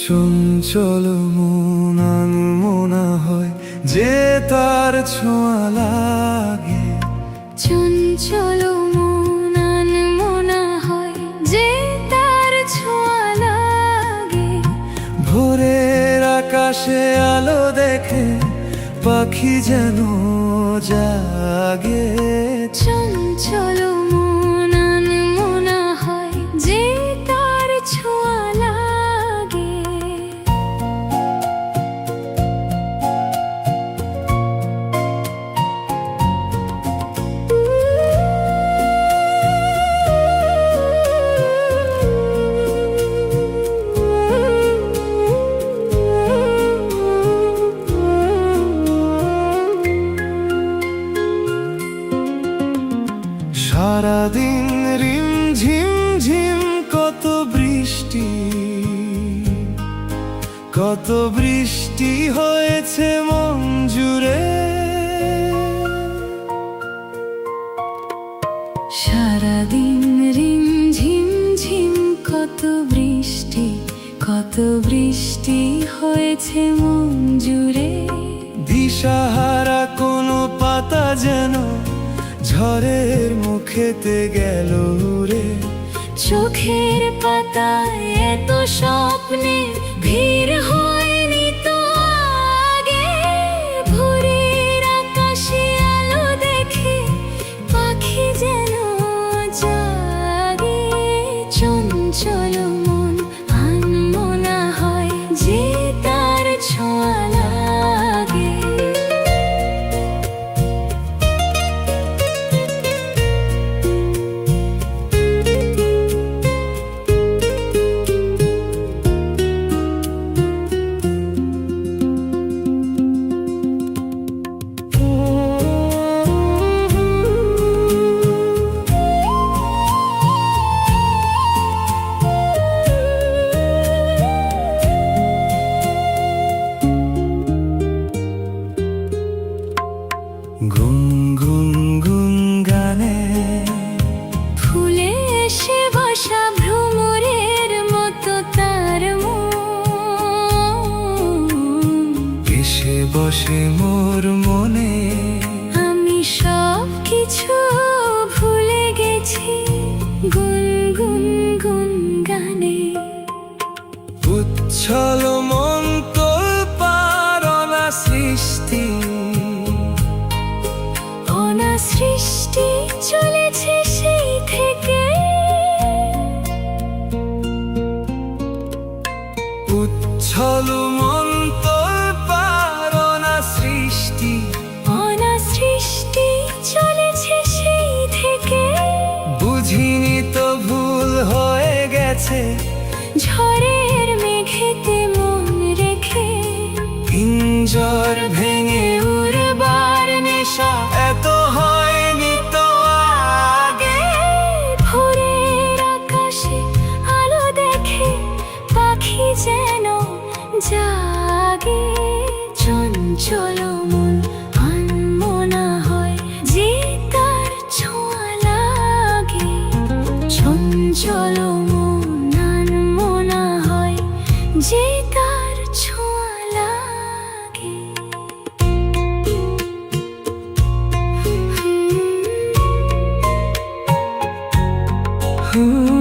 চঞ্চল মন আনমনা হয় যে তার ছোঁয়া লাগে। চঞ্চল মন আনমনা হয় যে তার ছোঁয়া লাগে। ভোরের আকাশে আলো দেখে পাখি যেন জাগে। চঞ্চল মন আনমনা হয় যে তার ছোঁয়া লাগে। সারাদিন রিম ঝিম ঝিম কত বৃষ্টি, কত বৃষ্টি হয়েছে মন জুড়ে। সারাদিন রিম ঝিম ঝিম কত বৃষ্টি, কত বৃষ্টি হয়েছে মন জুড়ে। দিশাহারা কোনো পাতা যেন ঝড়ের মুখেতে গেল উড়ে। চোখের পাতায় এত স্বপ্নে ভিড় হয়নি তো আগে। ভোরের আকাশে আলো দেখে পাখি যেন জাগে। চঞ্চল মন আনমনা হয় যে তার ছোঁয়া লাগে। গুন গুন গুন গানে ফুলে এসে বসা ভ্রমরের মতো তার মন। এসে বসে মোর মনে। আমি সব কিছু ভুলে গেছি গুন গুন গুন গানে। উচ্ছল মন তোর পারনা সৃষ্টি, অনা সৃষ্টি চলেছে সেই থেকে। উচ্ছল মন তোর পারনা সৃষ্টি, অনা সৃষ্টি চলেছে সেই থেকে। বুঝিনি তো ভুল হয়ে গেছে ঝড়ের মেঘেতে মন রেখে। পিঞ্জর ভেঙে উড়বার নেশা এত হয়নি তো আগে। ভোরের আকাশে আলো দেখে পাখি যেন জাগে। চঞ্চল মন আনমনা হয় যে তার ছোঁয়া লাগে। চঞ্চল মন আনমনা হয় যে তার ছোঁয়া লাগে। হুম।